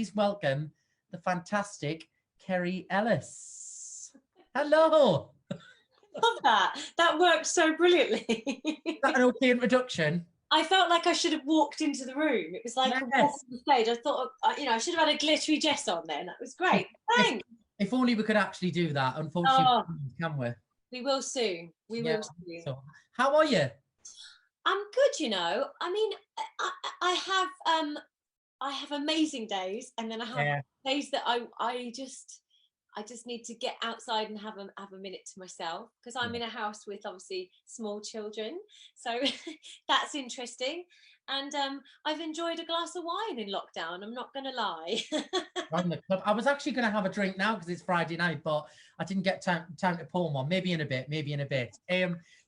please welcome the fantastic Kerry Ellis. Hello. Love that. That worked so brilliantly. Is that an okay introduction? I felt like I should have walked into the room. It was like a walk on Yes. the stage. I thought, I should have had a glittery dress on then. That was great. Thanks. If only we could actually do that. Unfortunately, Oh, can we? we will soon. We Yeah. will soon. So, how are you? I'm good, I mean, I have amazing days, and then I have Yeah. days that I just need to get outside and have a minute to myself, because I'm in a house with obviously small children, so that's interesting. And I've enjoyed a glass of wine in lockdown. I'm not going to lie. On the club. I was actually going to have a drink now because it's Friday night, but I didn't get time to pour one. Maybe in a bit.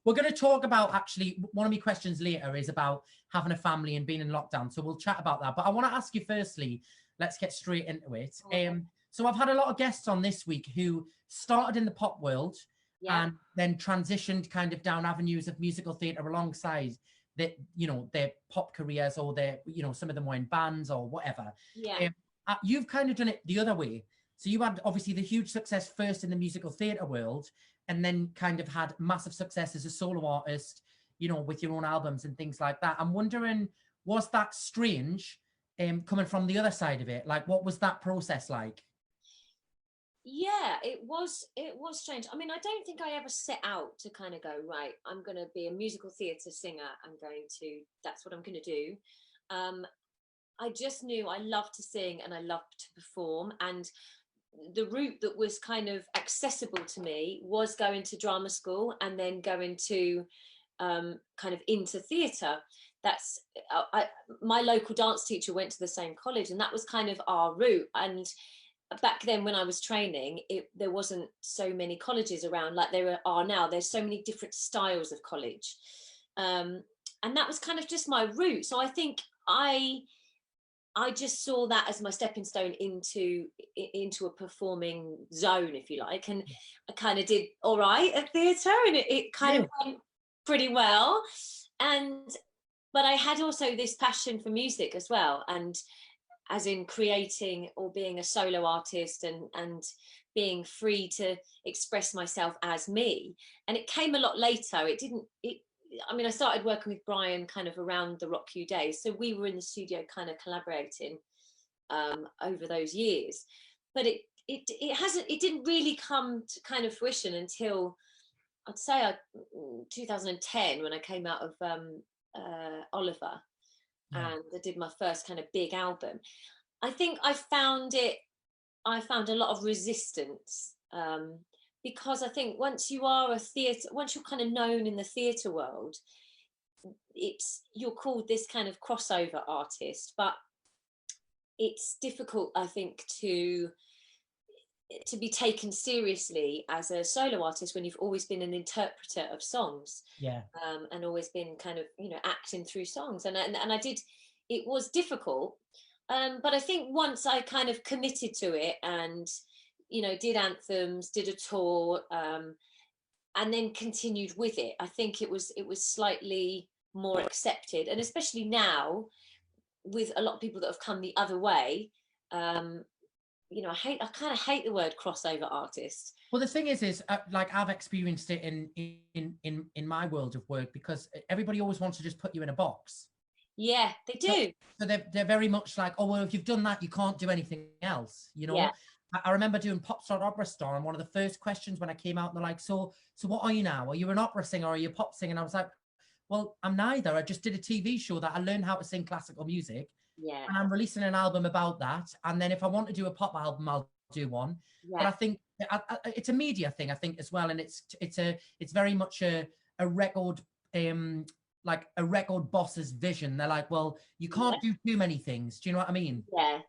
We're going to talk about, actually, one of my questions later is about having a family and being in lockdown. So we'll chat about that. But I want to ask you firstly, let's get straight into it. Okay. So I've had a lot of guests on this week who started in the pop world Yeah. and then transitioned kind of down avenues of musical theatre alongside their pop careers, or some of them were in bands or whatever. Yeah. You've kind of done it the other way. So you had obviously the huge success first in the musical theatre world, and then kind of had massive success as a solo artist, with your own albums and things like that. I'm wondering, was that strange coming from the other side of it? Like, what was that process like? Yeah, it was strange. I mean, I don't think I ever set out to kind of go, right, I'm going to be a musical theatre singer. That's what I'm going to do. I just knew I loved to sing and I loved to perform. And the route that was kind of accessible to me was going to drama school and then going to kind of into theatre. That's my local dance teacher went to the same college, and that was kind of our route. And back then when I was training, there wasn't so many colleges around like there are now. There's so many different styles of college, and that was kind of just my route. So I think I just saw that as my stepping stone into a performing zone, if you like. And I kind of did all right at theatre, and it kind of went pretty well. But I had also this passion for music as well, and as in creating or being a solo artist and being free to express myself as me. And it came a lot later. I started working with Brian kind of around the Rock You days. So we were in the studio kind of collaborating over those years. But it didn't really come to kind of fruition until I'd say 2010, when I came out of Oliver. And I did my first kind of big album. I think I found a lot of resistance, because I think once you're kind of known in the theatre world, you're called this kind of crossover artist, but it's difficult, I think, to be taken seriously as a solo artist when you've always been an interpreter of songs, and always been kind of acting through songs, and it was difficult, but I think once I kind of committed to it and did anthems, did a tour, and then continued with it, I think it was slightly more accepted. And especially now, with a lot of people that have come the other way, I kind of hate the word crossover artist. Well, the thing is like, I've experienced it in my world of work, because everybody always wants to just put you in a box. Yeah, they do. So they're very much like, oh, well, if you've done that, you can't do anything else. Yeah. I remember doing Pop Star Opera Star, and one of the first questions when I came out, they're like, so what are you now? Are you an opera singer or are you a pop singer? And I was like, well, I'm neither. I just did a TV show that I learned how to sing classical music. Yeah. And I'm releasing an album about that. And then if I want to do a pop album, I'll do one. Yeah. But I think it's a media thing, I think, as well. And it's very much a record, like a record boss's vision. They're like, well, you can't do too many things. Do you know what I mean?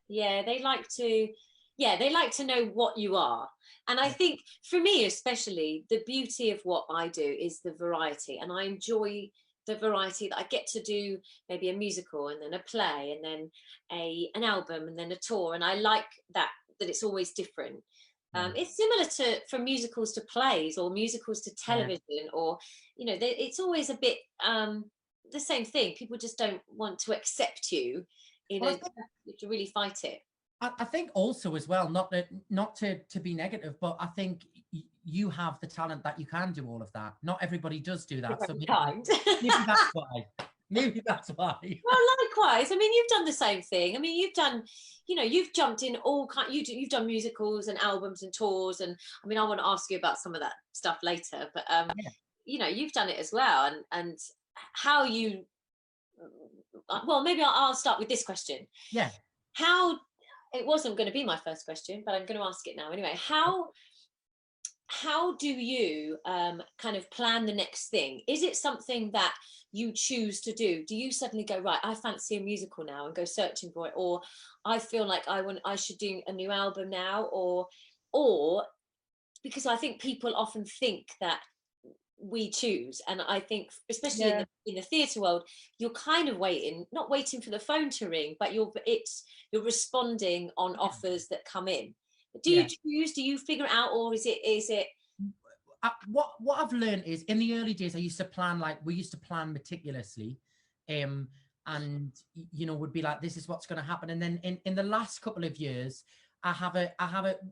Yeah. They like to know what you are. And I think for me, especially, the beauty of what I do is the variety. And I enjoy the variety that I get to do, maybe a musical and then a play and then an album and then a tour. And I like that it's always different. It's similar from musicals to plays, or musicals to television, or it's always a bit the same thing. People just don't want to accept you. You have to really fight it. I think also as well, not to be negative, but I think you have the talent that you can do all of that. Not everybody does do that. So maybe that's why. Maybe that's why. Well, likewise. I mean, you've done the same thing. I mean, you've done, you've jumped in all kind. You've done musicals and albums and tours, and I mean, I want to ask you about some of that stuff later. But Yeah. you've done it as well, and how you. Well, maybe I'll start with this question. Yeah. How it wasn't going to be my first question, but I'm going to ask it now anyway. How do you kind of plan the next thing? Is it something that you choose to do? Do you suddenly go, right, I fancy a musical now, and go searching for it, or I feel like I should do a new album now, or because I think people often think that we choose, and I think especially in the theatre world, you're kind of not waiting for the phone to ring, but you're responding on offers that come in. Do you choose? Do you figure it out, or is it? What I've learned is, in the early days, we used to plan meticulously, and would be like, this is what's going to happen. And then in the last couple of years,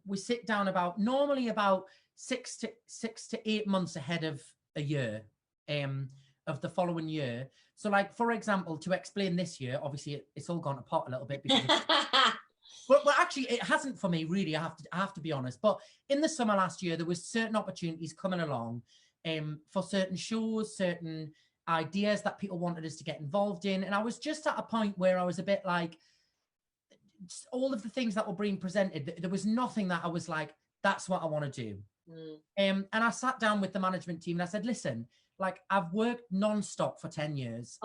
we sit down normally about 6 to 8 months ahead of a year, of the following year. So, like, for example, to explain this year, obviously it's all gone apart a little bit because but actually it hasn't for me, really. I have to be honest. But in the summer last year, there was certain opportunities coming along, for certain shows, certain ideas that people wanted us to get involved in, and I was just at a point where I was a bit like, all of the things that were being presented, there was nothing that I was like, that's what I want to do. And I sat down with the management team and I said, listen, like, I've worked non-stop for 10 years.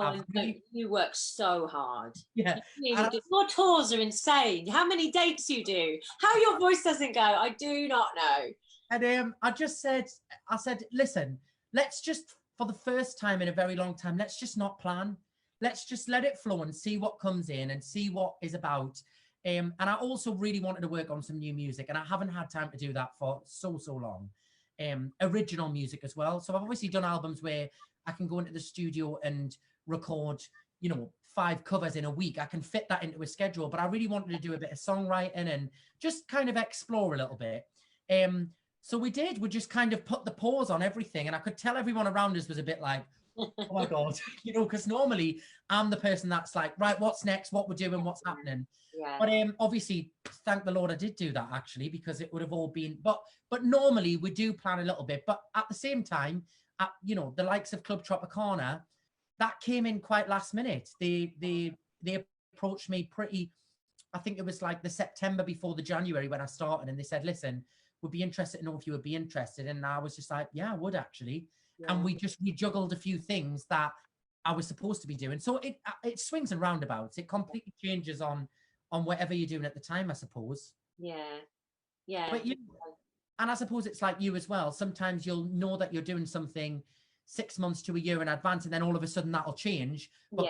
You work so hard. Yeah. Your tours are insane. How many dates you do, how your voice doesn't go, I do not know. And I said, listen, let's just, for the first time in a very long time, let's just not plan. Let's just let it flow and see what comes in and see what is about. And I also really wanted to work on some new music, and I haven't had time to do that for so long. Original music as well. So I've obviously done albums where I can go into the studio and record, 5 covers in a week. I can fit that into a schedule, but I really wanted to do a bit of songwriting and just kind of explore a little bit. So we just kind of put the pause on everything, and I could tell everyone around us was a bit like, oh my God, because normally I'm the person that's like, right, what's next, what we're doing, what's happening. Yeah. But obviously, thank the Lord I did do that, actually, because it would have all been, but normally we do plan a little bit. But at the same time, the likes of Club Tropicana, that came in quite last minute. They approached me I think it was like the September before the January when I started, and they said, listen, we'd be interested to know if you would be interested. And I was just like, yeah, I would actually. Yeah. And we juggled a few things that I was supposed to be doing. So it swings and roundabouts. It completely changes on whatever you're doing at the time, I suppose. Yeah. But and I suppose it's like you as well. Sometimes you'll know that you're doing something 6 months to a year in advance, and then all of a sudden that'll change. But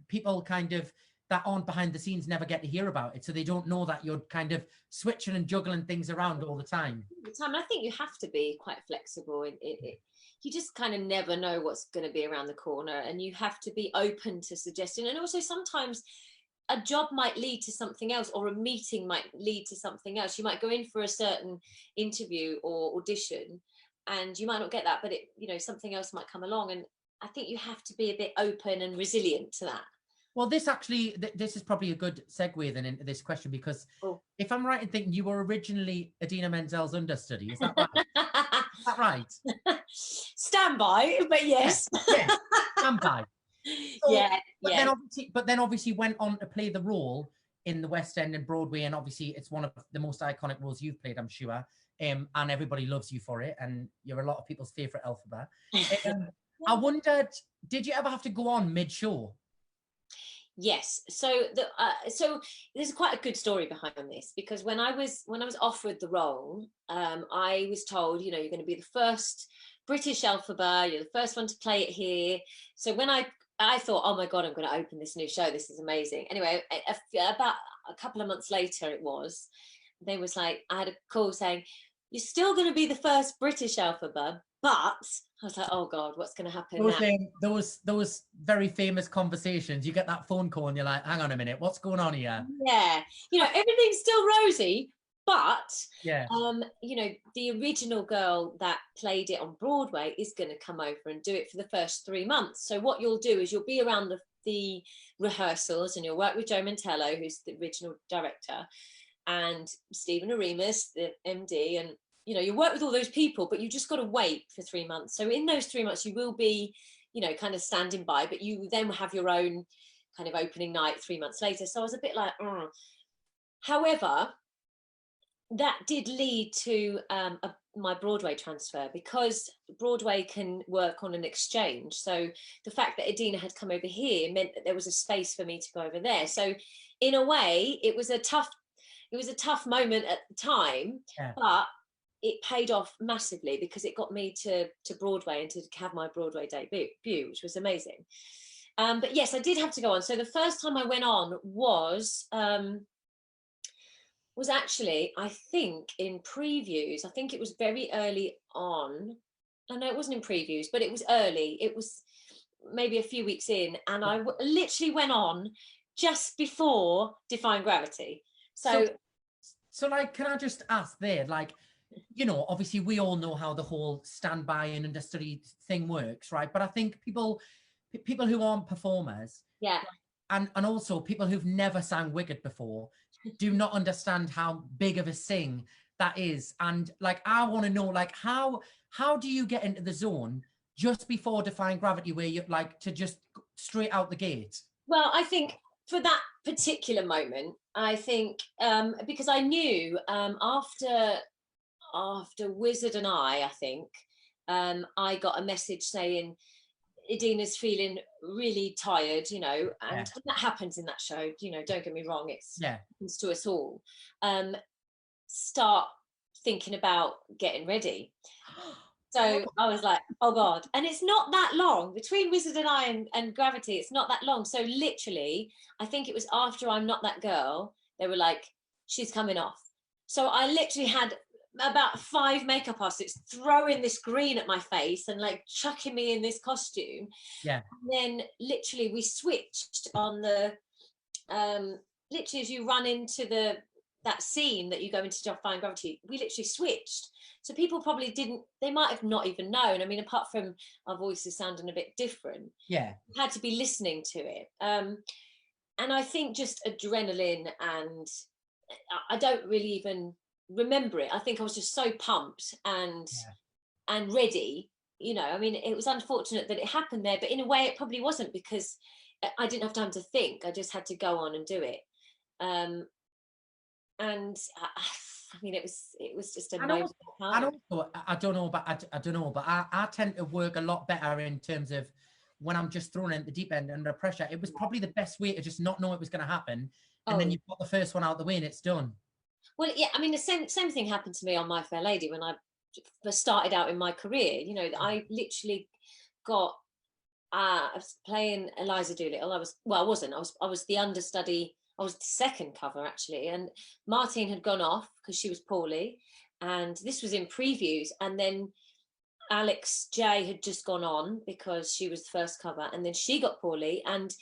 people kind of that aren't behind the scenes never get to hear about it, so they don't know that you're kind of switching and juggling things around all the time. I think you have to be quite flexible. You just kind of never know what's going to be around the corner, and you have to be open to suggestion. And also sometimes a job might lead to something else, or a meeting might lead to something else. You might go in for a certain interview or audition, and you might not get that, but something else might come along. And I think you have to be a bit open and resilient to that. Well, this is probably a good segue then into this question, because if I'm right in thinking you were originally Idina Menzel's understudy, is that right? Is that right? Stand by, but yes. Yes, stand by. So, but then obviously went on to play the role in the West End and Broadway, and obviously it's one of the most iconic roles you've played, I'm sure, and everybody loves you for it, and you're a lot of people's favourite Elphaba. I wondered, did you ever have to go on mid-show? Yes. So there's quite a good story behind this, because when I was offered the role, I was told, you're going to be the first British Elphaba, you're the first one to play it here. So when I thought, oh my God, I'm going to open this new show, this is amazing. Anyway, about a couple of months later, they was like, I had a call saying, you're still going to be the first British Elphaba, But I was like, oh God, what's going to happen now? Those very famous conversations. You get that phone call and you're like, hang on a minute, what's going on here? Yeah, you know, everything's still rosy, but yeah, you know, the original girl that played it on Broadway is going to come over and do it for the first 3 months. So what you'll do is you'll be around the rehearsals and you'll work with Joe Mantello, who's the original director, and Stephen Aremus, the MD, and you know, you work with all those people, but you just got to wait for 3 months. So in those 3 months, you will be, you know, kind of standing by, but you then have your own kind of opening night 3 months later. So I was a bit like, However, that did lead to my Broadway transfer, because Broadway can work on an exchange. So the fact that Idina had come over here meant that there was a space for me to go over there. So in a way, it was a tough moment at the time, but it paid off massively, because it got me to Broadway and to have my Broadway debut, which was amazing. But yes, I did have to go on. So the first time I went on was actually, I think, in previews. I think it was very early on. I know it wasn't in previews, but it was early. It was maybe a few weeks in, and I literally went on just before Defying Gravity. So like, can I just ask there, like, you know, obviously we all know how the whole standby and understudy thing works, right? But I think people who aren't performers, yeah, and also people who've never sang Wicked before, do not understand how big of a sing that is. And like, I want to know, like, how do you get into the zone just before Defying Gravity, where you like to just straight out the gate? Well, I think for that particular moment, I think because I knew after Wizard and I think I got a message saying Idina's feeling really tired, you know, and that happens in that show, you know, don't get me wrong, happens to us all. Start thinking about getting ready. So I was like, oh God. And it's not that long between Wizard and I and Gravity. It's not that long. So literally, I think it was after I'm Not That Girl, they were like, she's coming off. So I literally had about 5 makeup artists throwing this green at my face and like chucking me in this costume. Yeah. And then literally we switched on the, literally as you run into that scene that you go into Defying Gravity, we literally switched. So people probably they might have not even known. I mean, apart from our voices sounding a bit different, you had to be listening to it. And I think just adrenaline, and I don't really even remember it. I think I was just so pumped and ready. You know, I mean, it was unfortunate that it happened there, but in a way it probably wasn't, because I didn't have time to think. I just had to go on and do it. And I mean, it was just a moment. And also, I don't know, but I tend to work a lot better in terms of when I'm just thrown into the deep end under pressure. It was probably the best way to just not know it was going to happen, and then you've got the first one out the way and it's done. Well, yeah, I mean, the same thing happened to me on My Fair Lady when I first started out in my career. You know, I literally got I was playing Eliza Doolittle. I was the understudy. I was the second cover actually, and Martine had gone off because she was poorly, and this was in previews. And then Alex J had just gone on because she was the first cover, and then she got poorly, and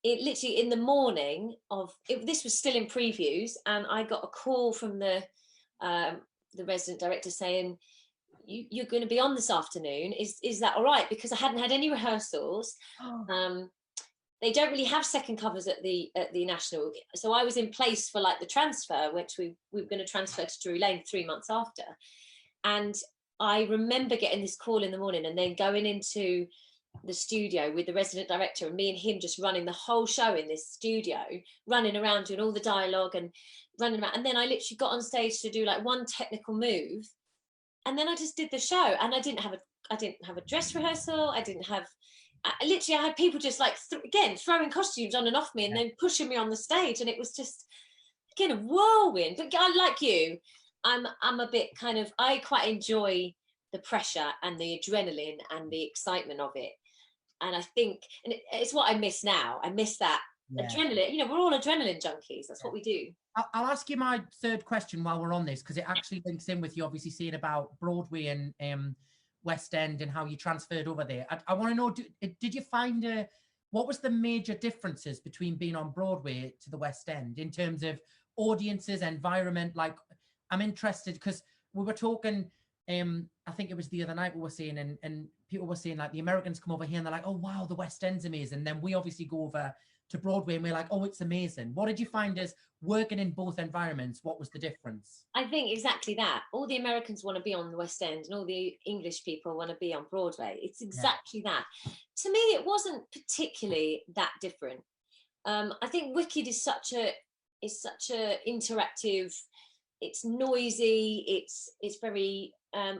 it literally in the morning of this was still in previews, and I got a call from the resident director saying, you're going to be on this afternoon, is that all right? Because I hadn't had any rehearsals. They don't really have second covers at the National, so I was in place for like the transfer, which we were going to transfer to Drury Lane 3 months after. And I remember getting this call in the morning and then going into the studio with the resident director, and me and him just running the whole show in this studio, running around doing all the dialogue and running around. And then I literally got on stage to do like one technical move, and then I just did the show. And I didn't have a dress rehearsal. I had people just like again throwing costumes on and off me, and then pushing me on the stage, and it was just again a whirlwind. But like you, I'm a bit kind of, I quite enjoy the pressure and the adrenaline and the excitement of it. And I think, and it's what I miss now. I miss that adrenaline. You know, we're all adrenaline junkies. That's what we do. I'll ask you my third question while we're on this, because it actually links in with you obviously saying about Broadway and West End and how you transferred over there. I want to know, did you find what was the major differences between being on Broadway to the West End in terms of audiences, environment? Like, I'm interested because we were talking, I think it was the other night we were saying, and people were saying like the Americans come over here and they're like, oh wow, the West End's amazing. Then we obviously go over to Broadway and we're like, oh, it's amazing. What did you find as working in both environments? What was the difference? I think exactly that. All the Americans want to be on the West End and all the English people want to be on Broadway. It's exactly that. To me, it wasn't particularly that different. I think Wicked is such a interactive, it's noisy, it's very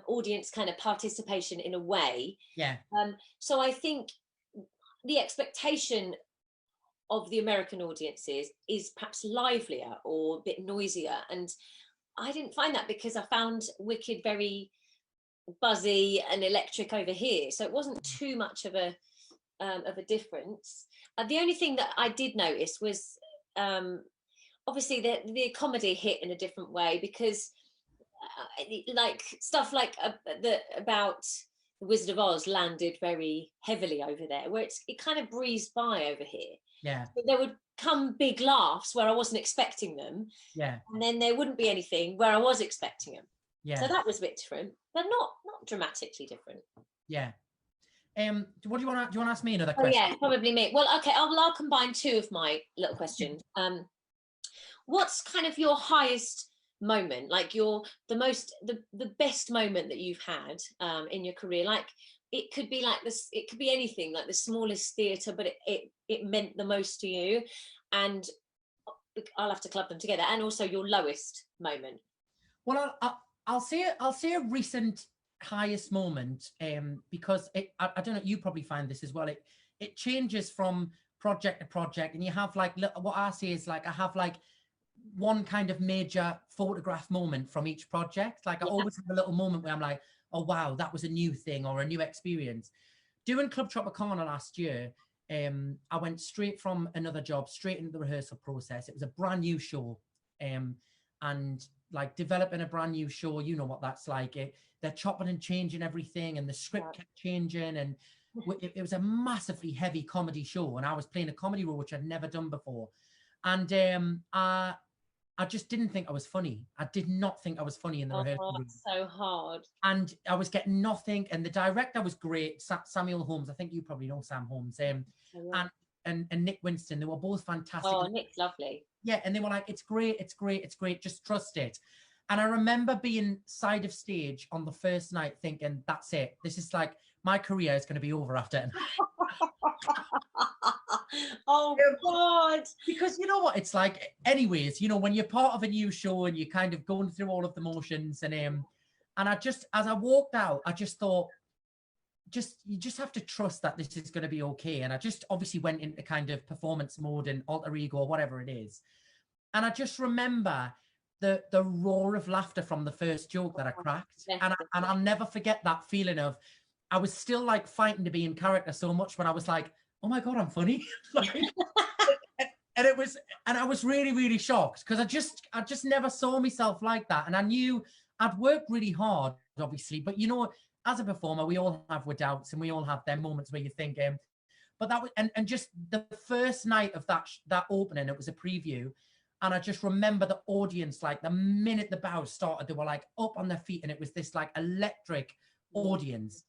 audience kind of participation in a way. Yeah. So I think the expectation of the American audiences is perhaps livelier or a bit noisier, and I didn't find that because I found Wicked very buzzy and electric over here, so it wasn't too much of a difference. The only thing that I did notice was obviously the comedy hit in a different way, because like stuff like about the Wizard of Oz landed very heavily over there, where it kind of breezed by over here. Yeah. But there would come big laughs where I wasn't expecting them. Yeah. And then there wouldn't be anything where I was expecting them. Yeah. So that was a bit different, but not dramatically different. Yeah. What do you want to ask me another question? Oh yeah, probably me. Well, okay, I'll combine two of my little questions. What's kind of your highest moment, like the best moment that you've had in your career? Like, it could be like this, it could be anything, like the smallest theatre, but it meant the most to you, and I'll have to club them together. And also your lowest moment. Well, I'll say a recent highest moment, because I don't know, you probably find this as well. It changes from project to project, and you have like, what I say is like, I have like one kind of major photograph moment from each project. Like I always have a little moment where I'm like, oh wow, that was a new thing or a new experience. Doing Club Tropicana last year, I went straight from another job straight into the rehearsal process. It was a brand new show, and like developing a brand new show, you know what that's like. They're chopping and changing everything, and the script kept changing, and it was a massively heavy comedy show, and I was playing a comedy role which I'd never done before, and I just didn't think I was funny. I did not think I was funny in the rehearsal room. So hard. And I was getting nothing. And the director was great, Samuel Holmes. I think you probably know Sam Holmes. And Nick Winston. They were both fantastic. Oh, Nick's lovely. Yeah, and they were like, it's great, it's great, it's great. Just trust it. And I remember being side of stage on the first night thinking, that's it. This is like, my career is going to be over after. Oh God. Because you know what it's like anyways, you know, when you're part of a new show and you're kind of going through all of the motions, and I just, as I walked out, I just thought, you just have to trust that this is going to be okay. And I just obviously went into kind of performance mode and alter ego or whatever it is. And I just remember the roar of laughter from the first joke that I cracked. And I'll never forget that feeling of, I was still like fighting to be in character so much when I was like, oh my God, I'm funny. and I was really, really shocked, because I just never saw myself like that. And I knew I'd worked really hard, obviously, but you know, as a performer, we all have our doubts and we all have them moments where you think, but that was, and just the first night of that opening, it was a preview. And I just remember the audience, like the minute the bows started, they were like up on their feet, and it was this like electric audience.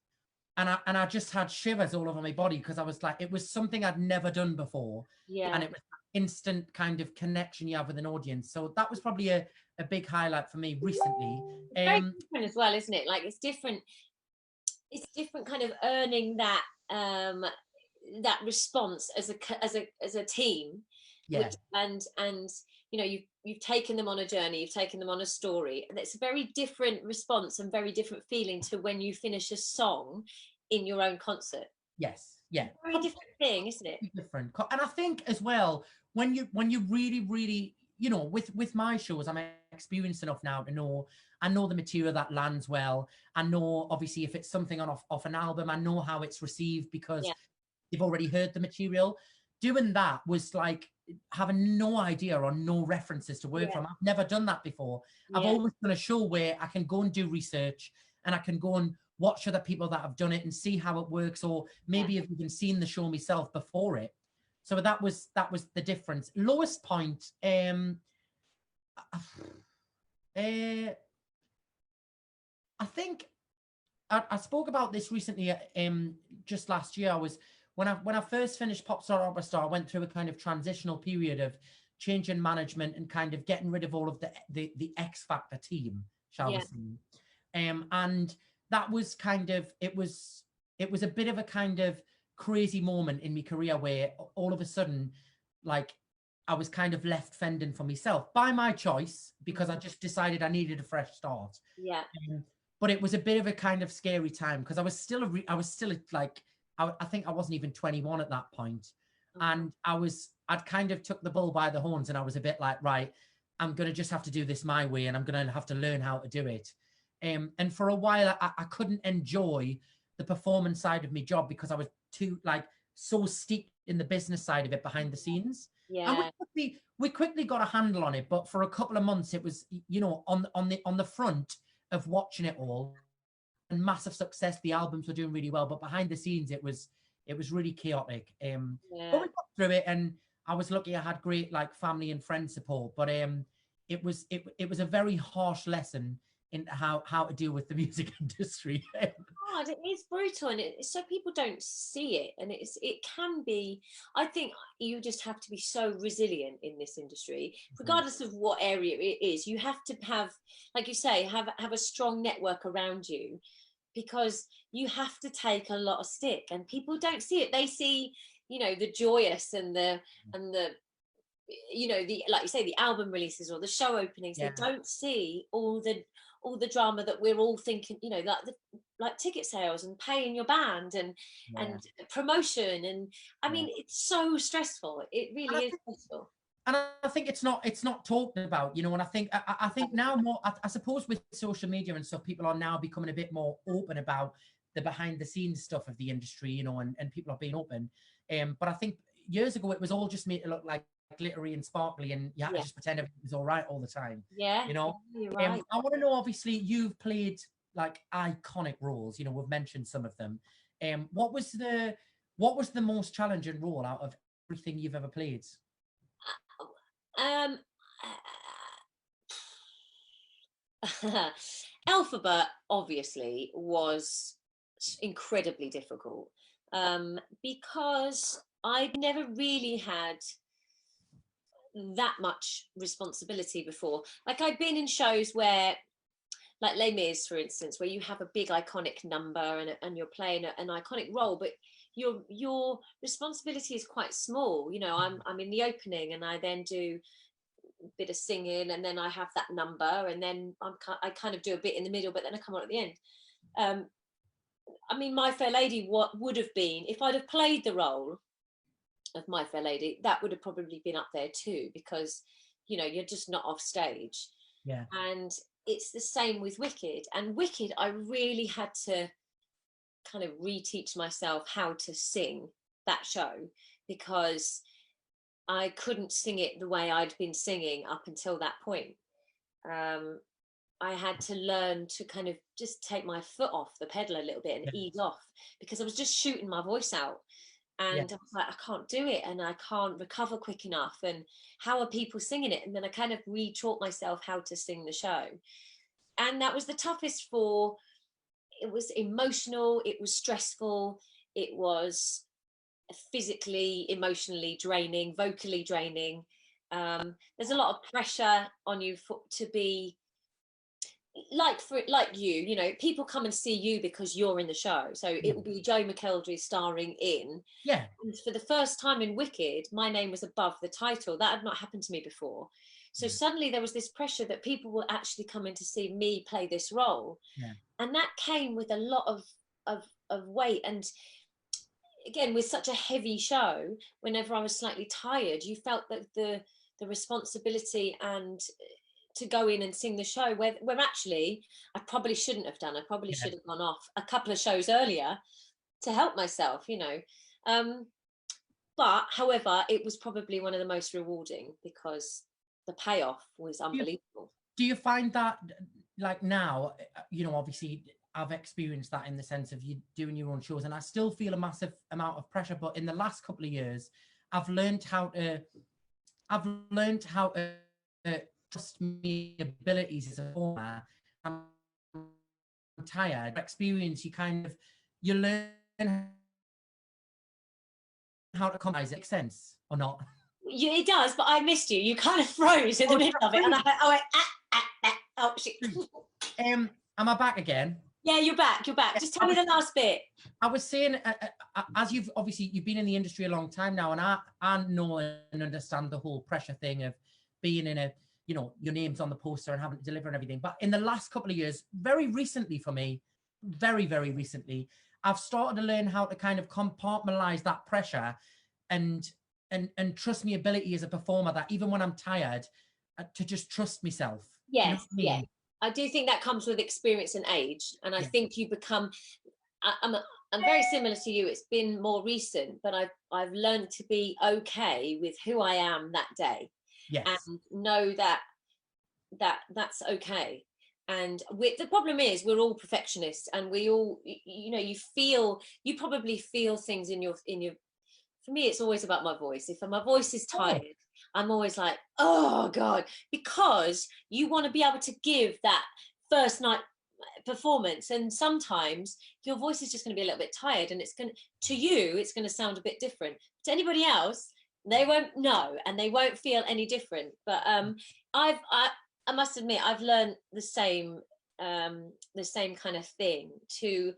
And I just had shivers all over my body, because I was like, it was something I'd never done before. Yeah. And it was instant kind of connection you have with an audience. So that was probably a big highlight for me recently. Very different as well, isn't it? Like it's different kind of earning that that response as a team. Yeah. And you know, you've taken them on a journey, you've taken them on a story, and it's a very different response and very different feeling to when you finish a song in your own concert. Yes. Yeah. Very different thing, isn't it? Different. And I think as well, when you really, really, you know, with my shows, I'm experienced enough now to know, I know the material that lands well. I know obviously if it's something off an album, I know how it's received, because you've already heard the material. Doing that was like having no idea or no references to work from. I've never done that before. I've always done a show where I can go and do research, and I can go and watch other people that have done it and see how it works, or maybe have even seen the show myself before it. So that was the difference. Lowest point, I think I spoke about this recently. Just last year, I was when I first finished Pop Star Opera Star, I went through a kind of transitional period of changing management and kind of getting rid of all of the X Factor team, shall we say. And that was kind of it was a bit of a kind of crazy moment in my career where all of a sudden, like, I was kind of left fending for myself by my choice, because I just decided I needed a fresh start. Yeah. But it was a bit of a kind of scary time, because I was still like, I think I wasn't even 21 at that point. And I'd kind of took the bull by the horns, and I was a bit like, right, I'm going to just have to do this my way, and I'm going to have to learn how to do it. And for a while, I couldn't enjoy the performance side of my job, because I was too, like, so steeped in the business side of it behind the scenes. Yeah. And we quickly got a handle on it, but for a couple of months, it was, you know, on the front of watching it all, and massive success. The albums were doing really well, but behind the scenes, it was really chaotic. But we got through it, and I was lucky. I had great, like, family and friend support. But it was a very harsh lesson in how to deal with the music industry. God, it is brutal, and so people don't see it, and it can be. I think you just have to be so resilient in this industry, regardless of what area it is. You have to have, like you say, have a strong network around you, because you have to take a lot of stick, and people don't see it. They see, you know, the joyous and the you know, the, like you say, the album releases or the show openings. They don't see all the drama that we're all thinking, you know, like ticket sales and paying your band and promotion, and I mean, it's so stressful. It really is stressful. And I think it's not talked about, you know. And I think now more, I suppose with social media and stuff, people are now becoming a bit more open about the behind the scenes stuff of the industry, you know, and people are being open. But I think years ago it was all just made to look like glittery and sparkly, and you had to just pretend everything was all right all the time. You know, you're right. I want to know, obviously, you've played, like, iconic roles. You know, we've mentioned some of them. What was the most challenging role out of everything you've ever played? Alphabet obviously was incredibly difficult, because I'd never really had that much responsibility before. Like, I'd been in shows where, like Les Mis, for instance, where you have a big iconic number and you're playing an iconic role, but your responsibility is quite small. You know, I'm in the opening, and I then do a bit of singing, and then I have that number, and then I kind of do a bit in the middle, but then I come on at the end. I mean, My Fair Lady, what would have been, if I'd have played the role of My Fair Lady, that would have probably been up there too, because, you know, you're just not off stage. And it's the same with Wicked. And Wicked, I really had to kind of reteach myself how to sing that show, because I couldn't sing it the way I'd been singing up until that point. I had to learn to kind of just take my foot off the pedal a little bit and ease off, because I was just shooting my voice out. And I was like, I can't do it, and I can't recover quick enough. And how are people singing it? And then I kind of re-taught myself how to sing the show. And that was the toughest it was emotional, it was stressful, it was physically, emotionally draining, vocally draining. There's a lot of pressure on you to be like you know, people come and see you because you're in the show. So it will be Joe McElderry starring in. And for the first time in Wicked, my name was above the title. That had not happened to me before. So suddenly there was this pressure that people were actually coming to see me play this role. And that came with a lot of weight. And again, with such a heavy show, whenever I was slightly tired, you felt that the responsibility and to go in and sing the show, where actually I probably shouldn't have done. I probably should have gone off a couple of shows earlier to help myself, you know. But however, it was probably one of the most rewarding, because the payoff was unbelievable. Do you find that, like, now, you know, obviously I've experienced that in the sense of you doing your own shows, and I still feel a massive amount of pressure. But in the last couple of years, I've learned how to trust my abilities as a performer. I'm tired. Experience, you learn how to compromise. It makes sense or not? Yeah, it does, but I missed you. You kind of froze in the middle of it, and I went, oh shit. Am I back again? Yeah, you're back. You're back. Just tell me the last bit. I was saying, as you've been in the industry a long time now, and I know and understand the whole pressure thing of being in a, you know, your name's on the poster and having to deliver and everything. But in the last couple of years, very recently for me, very, very recently, I've started to learn how to kind of compartmentalize that pressure and trust my ability as a performer, that even when I'm tired, to just trust myself. Yes, you know what I mean? yeah. I do think that comes with experience and age, and I think you become. I'm very similar to you. It's been more recent, but I've learned to be okay with who I am that day, and know that that's okay. And the problem is we're all perfectionists, and we all, you know, you probably feel things in your. For me, it's always about my voice. If my voice is tired, I'm always like, oh God, because you want to be able to give that first night performance, and sometimes your voice is just going to be a little bit tired, and it's going to sound a bit different. To anybody else, they won't know, and they won't feel any different. But I must admit, I've learned the same kind of thing, to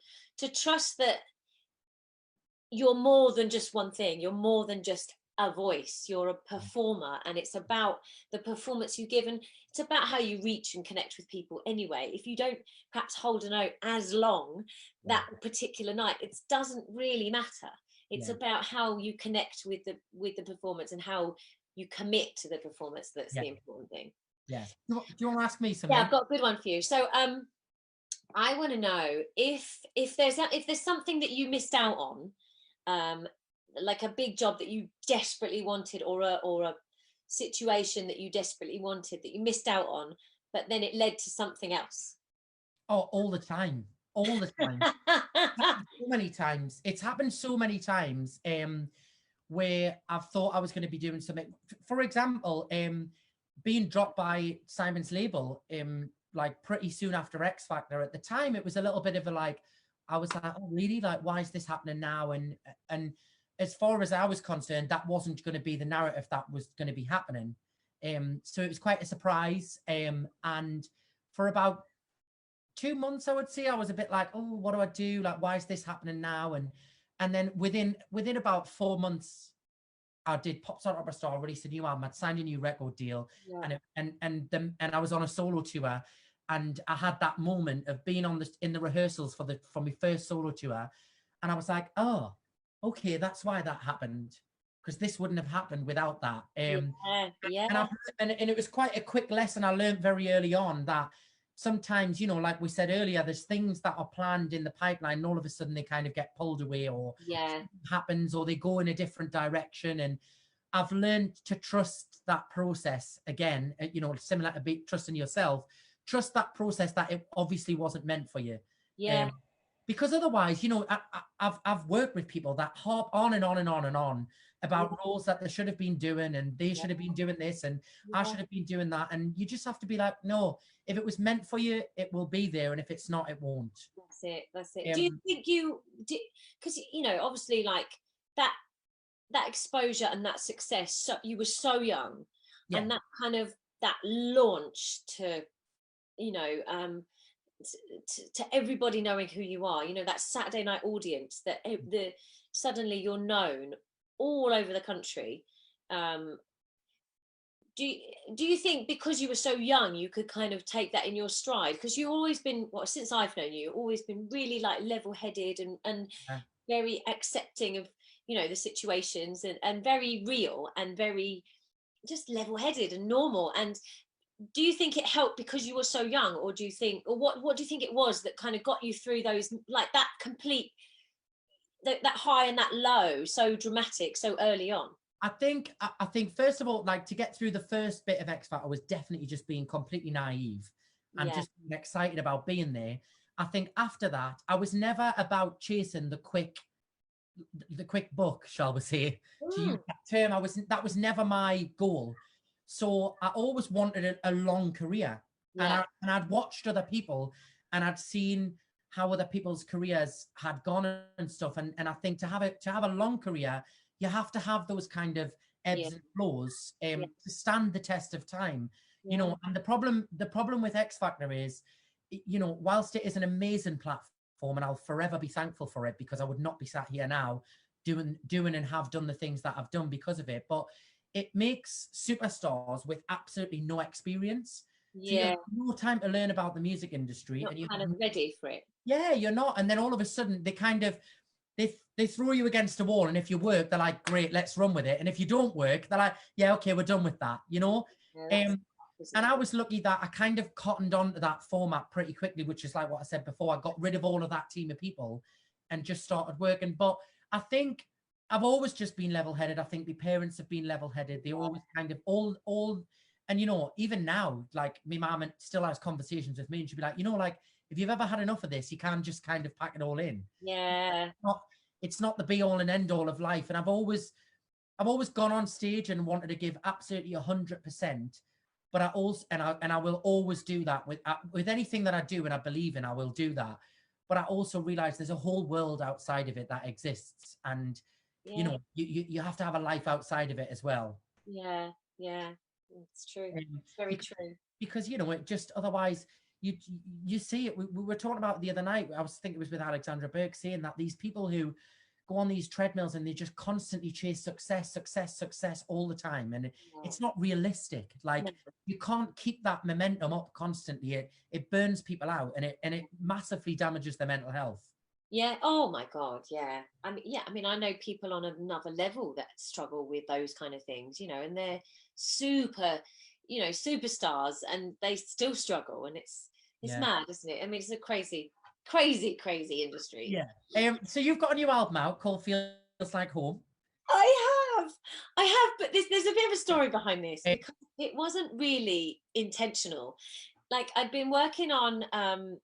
trust that you're more than just one thing. You're more than just a voice. You're a performer, and it's about the performance you give, and it's about how you reach and connect with people anyway. If you don't perhaps hold a note as long that particular night, it doesn't really matter. It's about how you connect with the performance, and how you commit to the performance. That's the important thing. Yeah. Do you want to ask me something? Yeah, I've got a good one for you. So I want to know if there's something that you missed out on, like a big job that you desperately wanted, or a situation that you desperately wanted that you missed out on, but then it led to something else. Oh, all the time. So many times. It's happened so many times where I've thought I was going to be doing something. For example, being dropped by Simon's label like pretty soon after X Factor. At the time, it was a little bit of a like, I was like, oh really? Like, why is this happening now? And as far as I was concerned, that wasn't going to be the narrative that was going to be happening. So it was quite a surprise. And for about 2 months, I would say, I was a bit like, oh, what do I do? Like, why is this happening now? And then within about 4 months, I did Pop Star Opera Star, released a new album, I'd signed a new record deal, and I was on a solo tour, and I had that moment of being in the rehearsals for my first solo tour, and I was like, oh, okay, that's why that happened, because this wouldn't have happened without that. And it was quite a quick lesson I learned very early on, that sometimes, you know, like we said earlier, there's things that are planned in the pipeline, and all of a sudden they kind of get pulled away, or happens, or they go in a different direction. And I've learned to trust that process again, you know, similar to trusting yourself. Trust that process, that it obviously wasn't meant for you. Because otherwise, you know, I've worked with people that harp on and on and on and on about roles that they should have been doing, and they should have been doing this, and I should have been doing that. And you just have to be like, no, if it was meant for you, it will be there. And if it's not, it won't. That's it. Do you think because, you know, obviously, like that exposure and that success, so you were so young, and that kind of that launch to, you know, to everybody knowing who you are, you know, that Saturday night audience, that suddenly you're known all over the country. Do you think because you were so young, you could kind of take that in your stride? Because you've always been, well, since I've known you, always been really like level-headed and very accepting of, you know, the situations, and very real, and very just level-headed and normal. And do you think it helped because you were so young, or do you think, or what do you think it was that kind of got you through those, like that complete, that high and that low, so dramatic, so early on? I think first of all, like, to get through the first bit of X Factor was definitely just being completely naive and just being excited about being there. I think after that, I was never about chasing the quick buck, shall we say, to use that term. That was never my goal. So I always wanted a long career, Yeah. and I'd watched other people, and I'd seen how other people's careers had gone and stuff. And I think to have a long career, you have to have those kind of Yeah. ebbs and flows Yeah. to stand the test of time. You Yeah. know, and the problem with X Factor is, you know, whilst it is an amazing platform, and I'll forever be thankful for it, because I would not be sat here now doing and have done the things that I've done because of it. But it makes superstars with absolutely no experience. So you have Yeah. no time to learn about the music industry, Not and you kind of ready for it. yeah, you're not. And then all of a sudden they kind of they throw you against a wall, and if you work, they're like, great, let's run with it. And if you don't work, they're like, yeah, okay, we're done with that, you know. Yeah, that's And I was lucky that I kind of cottoned on to that format pretty quickly, which is like what I said before. I got rid of all of that team of people and just started working. But I think I've always just been level-headed. I think my parents have been level-headed. They always kind of all, and you know, even now, like my mum still has conversations with me, and she'll be like, you know, like if you've ever had enough of this, you can just kind of pack it all in. Yeah. Not, it's not the be all and end all of life. And I've always gone on stage and wanted to give absolutely 100%. But I also, and I will always do that with anything that I do and I believe in, I will do that. But I also realize there's a whole world outside of it that exists, and you Yeah. know, you have to have a life outside of it as well. Yeah. Yeah. It's true. Um, It's very because, true. because you know, it just otherwise you see it. We were talking about it the other night. I was thinking it was with Alexandra Burke, saying that these people who go on these treadmills and they just constantly chase success, success, success all the time, and Yeah. it's not realistic. No. Like you can't keep that momentum up constantly. It burns people out, and it massively damages their mental health. Yeah. Oh my God. Yeah. I mean, yeah. I mean, I know people on another level that struggle with those kind of things, you know, and they're super, you know, superstars, and they still struggle, and it's Yeah. mad, isn't it? I mean, it's a crazy, crazy, crazy industry. Yeah. So you've got a new album out called Feels Like Home. I I have, but there's a bit of a story behind this, Eh, because it wasn't really intentional. Like I've been working on an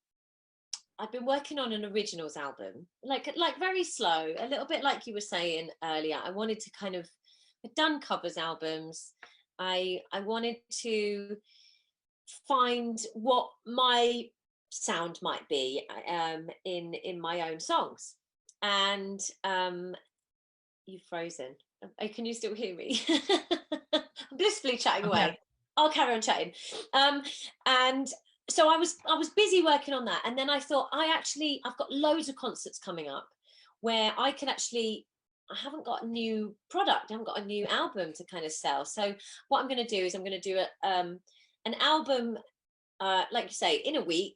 originals album, like very slow, a little bit like you were saying earlier. I wanted to kind of, I've done covers albums. I wanted to find what my sound might be, in my own songs. And you've frozen. Can you still hear me? I'm blissfully chatting yeah. away. I'll carry on chatting. And so I was busy working on that, and then I thought, I've got loads of concerts coming up where I can actually. I haven't got a new product. I haven't got a new album to kind of sell. So what I'm going to do is I'm going to do an album, like you say, in a week.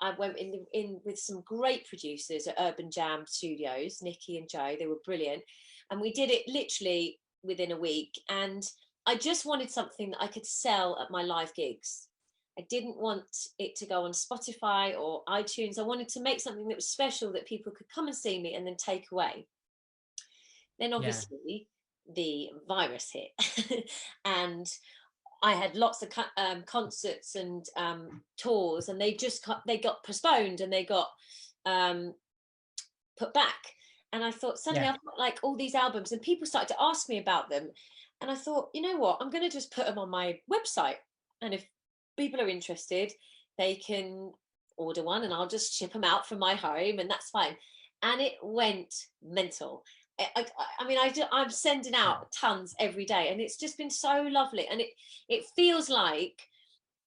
I went in with some great producers at Urban Jam Studios, Nikki and Joe. They were brilliant, and we did it literally within a week. And I just wanted something that I could sell at my live gigs. I didn't want it to go on Spotify or iTunes. I wanted to make something that was special, that people could come and see me and then take away. Then Yeah. obviously the virus hit, and I had lots of concerts and tours, and they got postponed, and they got um, put back. And I thought, suddenly Yeah. I've got like all these albums, and people started to ask me about them. And I thought, you know what, I'm going to just put them on my website, and if people are interested, they can order one, and I'll just ship them out from my home, and that's fine. And it went mental. I mean, I'm sending Yeah. out tons every day, and it's just been so lovely. And it feels like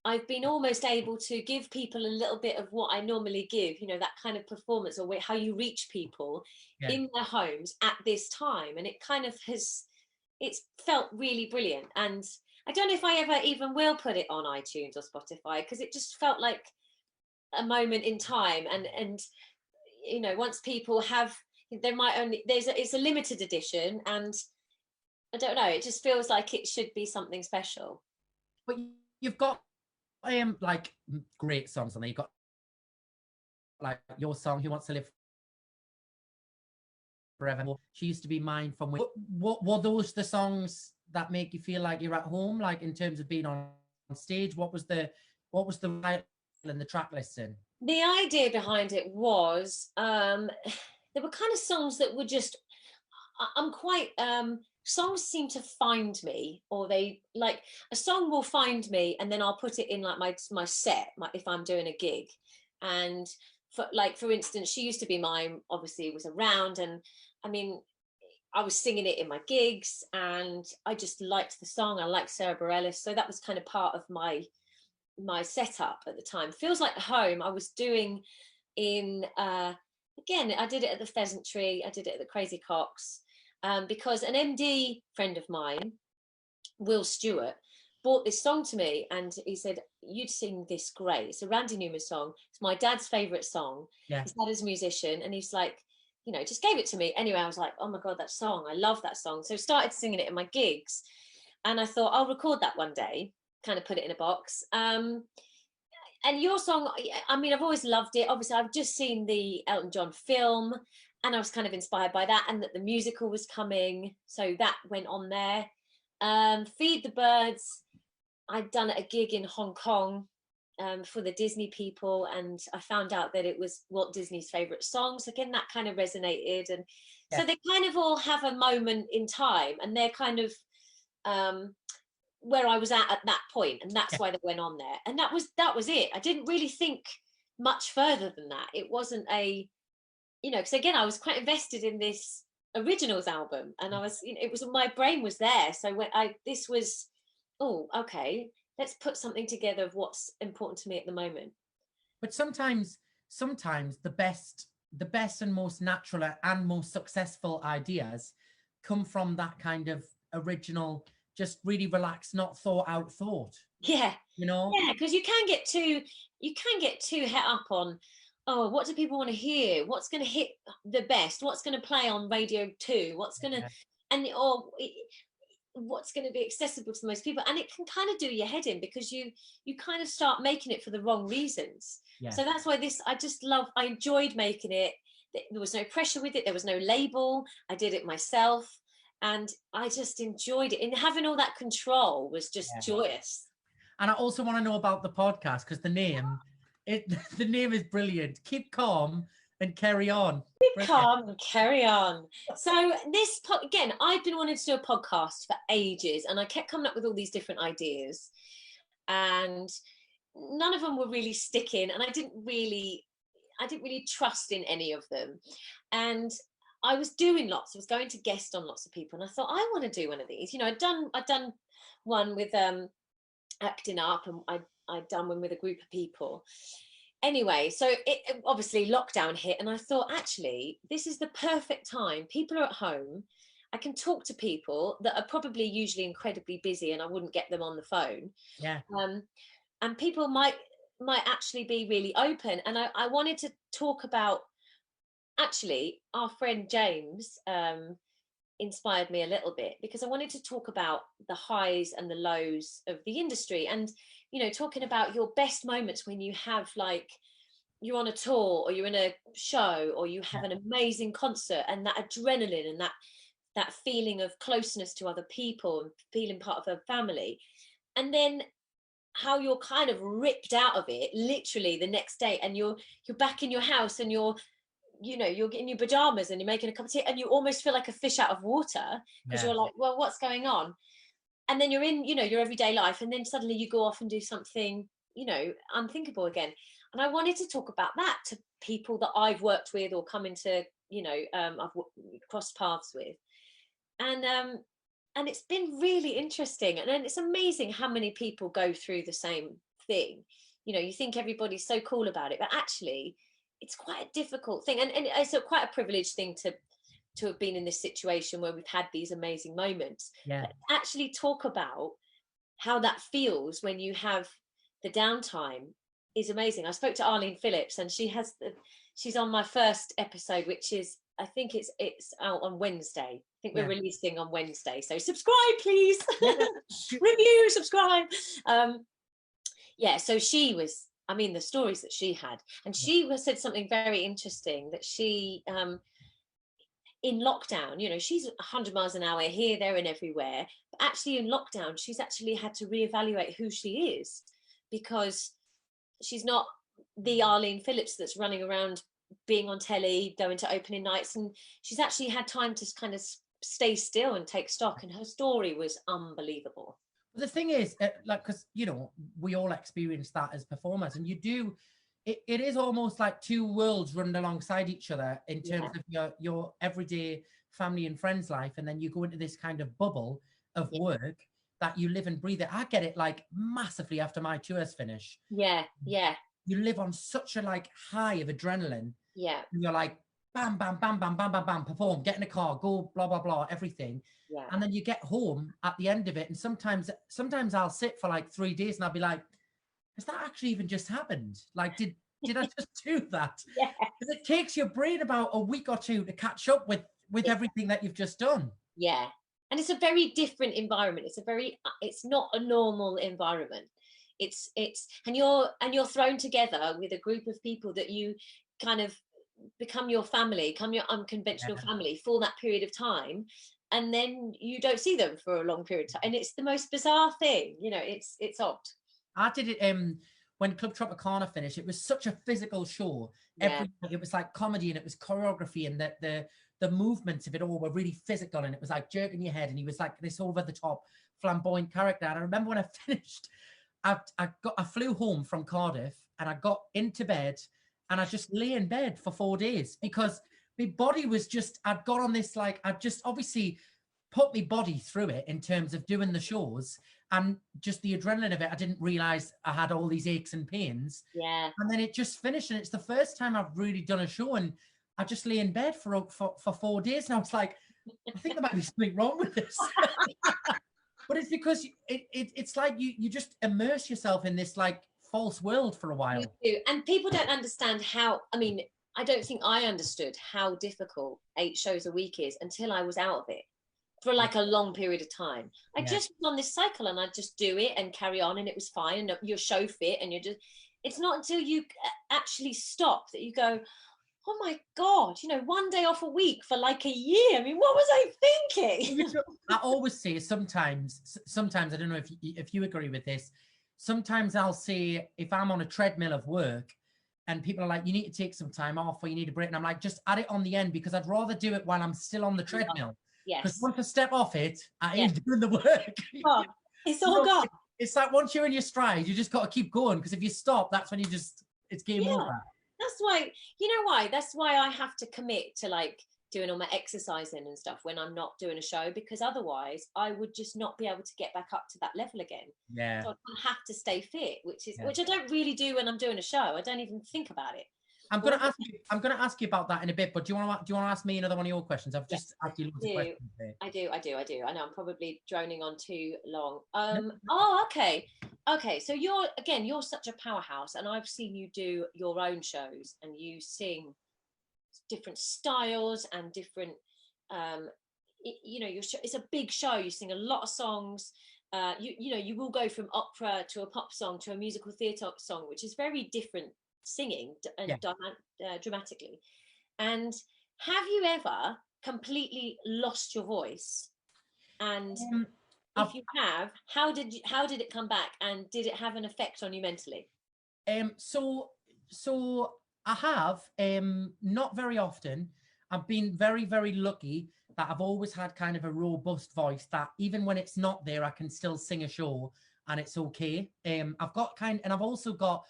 I've been almost able to give people a little bit of what I normally give, you know, that kind of performance, or how you reach people Yeah. in their homes at this time. And it kind of it's felt really brilliant. And I don't know if I ever even will put it on iTunes or Spotify, because it just felt like a moment in time. And you know, once people have, there might only, it's a limited edition, and I don't know, it just feels like it should be something special. But you've got like great songs on there. You've got like your song "Who Wants to Live Forever." She used to be mine from. What were those the songs that make you feel like you're at home? Like in terms of being on stage, what was the title and the track listing? The idea behind it was there were kind of songs that were just I'm quite songs seem to find me, or they like a song will find me and then I'll put it in like my set, if I'm doing a gig. And for instance, She Used to Be Mine obviously was around, and I mean I was singing it in my gigs and I just liked the song. I liked Sarah Bareilles, so that was kind of part of my setup at the time. Feels Like Home I was doing in again, I did it at the Pheasantry, I did it at the Crazy Cocks, because an MD friend of mine, Will Stewart, brought this song to me and he said, "You'd sing this great. It's a Randy Newman song. It's my dad's favourite song. Yeah. His dad is a musician." And he's like, just gave it to me. Anyway, I was like, oh my God, that song. I love that song. So I started singing it in my gigs. And I thought, I'll record that one day, kind of put it in a box. And your song, I mean, I've always loved it. Obviously, I've just seen the Elton John film and I was kind of inspired by that, and that the musical was coming. So that went on there. Feed the Birds, I'd done a gig in Hong Kong for the Disney people, and I found out that it was Walt Disney's favorite songs. Again, that kind of resonated. And so they kind of all have a moment in time, and they're kind of where I was at that point, and that's why they went on there. And that was it. I didn't really think much further than that. It wasn't a, because again, I was quite invested in this originals album, and I was, it was, my brain was there. So when this was, oh, okay, let's put something together of what's important to me at the moment. But sometimes the best and most natural and most successful ideas come from that kind of original, just really relaxed, not thought out thought. Yeah. Yeah, because you can get too het up on, oh, what do people want to hear? What's going to hit the best? What's going to play on Radio 2? What's going to, what's going to be accessible to most people? And it can kind of do your head in, because you kind of start making it for the wrong reasons. Yeah. So that's why I enjoyed making it. There was no pressure with it. There was no label. I did it myself. And I just enjoyed it. And having all that control was just joyous. And I also want to know about the podcast, because the name is brilliant. Keep calm and carry on. Keep calm and carry on. So again, I've been wanting to do a podcast for ages, and I kept coming up with all these different ideas, and none of them were really sticking, and I didn't really trust in any of them. And I was doing lots. I was going to guest on lots of people, and I thought, I want to do one of these. I'd done one with acting up, and I'd done one with a group of people. Anyway, so it obviously lockdown hit, and I thought, actually, this is the perfect time. People are at home. I can talk to people that are probably usually incredibly busy, and I wouldn't get them on the phone. Yeah. And people might actually be really open. And I wanted to talk about, actually, our friend James inspired me a little bit, because I wanted to talk about the highs and the lows of the industry, and talking about your best moments when you have, like, you're on a tour, or you're in a show, or you have an amazing concert, and that adrenaline and that feeling of closeness to other people and feeling part of a family, and then how you're kind of ripped out of it literally the next day, and you're back in your house, and you're getting your pajamas, and you're making a cup of tea, and you almost feel like a fish out of water, because you're like, well, what's going on? And then you're in, your everyday life, and then suddenly you go off and do something, unthinkable again. And I wanted to talk about that to people that I've worked with, or come into, I've crossed paths with. And it's been really interesting. And then it's amazing how many people go through the same thing. You think everybody's so cool about it, but actually it's quite a difficult thing. And it's quite a privileged thing to have been in this situation where we've had these amazing moments. Yeah. But actually talk about how that feels when you have the downtime is amazing. I spoke to Arlene Phillips, and she's on my first episode, which is, I think it's out on Wednesday. I think we're releasing on Wednesday. So subscribe, please. Review, subscribe. So she was, the stories that she had, and she said something very interesting, that she, in lockdown, she's 100 miles an hour here, there, and everywhere. But actually in lockdown, she's actually had to reevaluate who she is, because she's not the Arlene Phillips that's running around being on telly, going to opening nights, and she's actually had time to kind of stay still and take stock, and her story was unbelievable. The thing is, like, because you know, we all experience that as performers, and you do. It is almost like two worlds running alongside each other in terms of your everyday family and friends life, and then you go into this kind of bubble of work that you live and breathe it. I get it like massively after my tours finish. Yeah. You live on such a like high of adrenaline. Yeah. You're like bam, bam, bam, bam, bam, bam, bam, perform, get in a car, go, blah, blah, blah, everything. Yeah. And then you get home at the end of it, and sometimes I'll sit for like 3 days and I'll be like, has that actually even just happened? Like, did I just do that? Yeah. Because it takes your brain about a week or two to catch up with everything that you've just done. Yeah. And it's a very different environment. It's not a normal environment. It's and you're thrown together with a group of people that you kind of become your family, become your unconventional family for that period of time, and then you don't see them for a long period of time, and it's the most bizarre thing, you know. It's odd. I did it when Club Tropicana finished. It was such a physical show. It was like comedy, and it was choreography, and the movements of it all were really physical, and it was like jerking your head, and he was like this over the top flamboyant character. And I remember when I finished, I flew home from Cardiff, and I got into bed, and I just lay in bed for 4 days because my body was just, I'd got on this, like, I just obviously put my body through it in terms of doing the shows, and just the adrenaline of it. I didn't realize I had all these aches and pains. Yeah. And then it just finished, and it's the first time I've really done a show, and I just lay in bed for 4 days, and I was like, I think there might be something wrong with this. But it's because it's like you just immerse yourself in this like false world for a while. You do. And people don't understand how, I mean, I don't think I understood how difficult 8 shows a week is until I was out of it for like a long period of time. I just was on this cycle, and I'd just do it and carry on, and it was fine, and you're show fit, and you're just, it's not until you actually stop that you go, oh my God, you know, 1 day off a week for like a year. I mean, what was I thinking? I always say sometimes, I don't know if you agree with this, sometimes I'll say, if I'm on a treadmill of work and people are like, you need to take some time off, or you need a break, and I'm like, just add it on the end, because I'd rather do it while I'm still on the treadmill. Because once I step off it, I ain't doing the work. Oh, it's all gone. It's like once you're in your stride, you just got to keep going, because if you stop, that's when it's game over. That's why, you know why? That's why I have to commit to like doing all my exercising and stuff when I'm not doing a show, because otherwise I would just not be able to get back up to that level again. Yeah. So I have to stay fit, which I don't really do when I'm doing a show. I don't even think about it. I'm going to ask you about that in a bit, but do you want to ask me another one of your questions? I've just asked you loads of questions here. I do. I know I'm probably droning on too long. Oh, okay. So you're such a powerhouse, and I've seen you do your own shows, and you sing different styles and different, you know, your show, it's a big show. You sing a lot of songs. You will go from opera to a pop song to a musical theatre song, which is very different singing and dramatically. And have you ever completely lost your voice? And if you have, how did it come back, and did it have an effect on you mentally? So I have, not very often. I've been very, very lucky that I've always had kind of a robust voice that even when it's not there, I can still sing a show and it's okay. I've also got,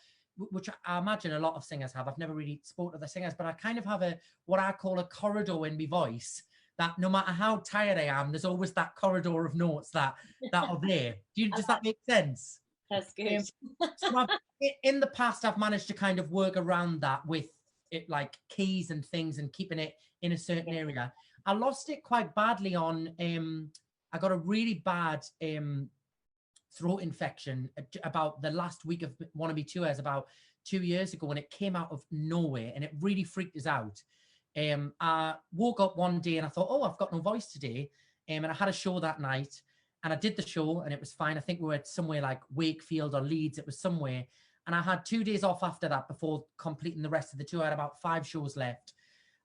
which I imagine a lot of singers have. I've never really spoken to the singers, but I kind of have what I call a corridor in my voice, that no matter how tired I am, there's always that corridor of notes that are there. Does that make sense? That's good. So in the past, I've managed to kind of work around that with it, like keys and things, and keeping it in a certain area. I lost it quite badly on, I got a really bad throat infection about the last week of one of my tours about 2 years ago, and it came out of nowhere, and it really freaked us out. I woke up one day and I thought, oh, I've got no voice today. And I had a show that night, and I did the show, and it was fine. I think we were at somewhere like Wakefield or Leeds. It was somewhere. And I had 2 days off after that before completing the rest of the tour. I had about 5 shows left.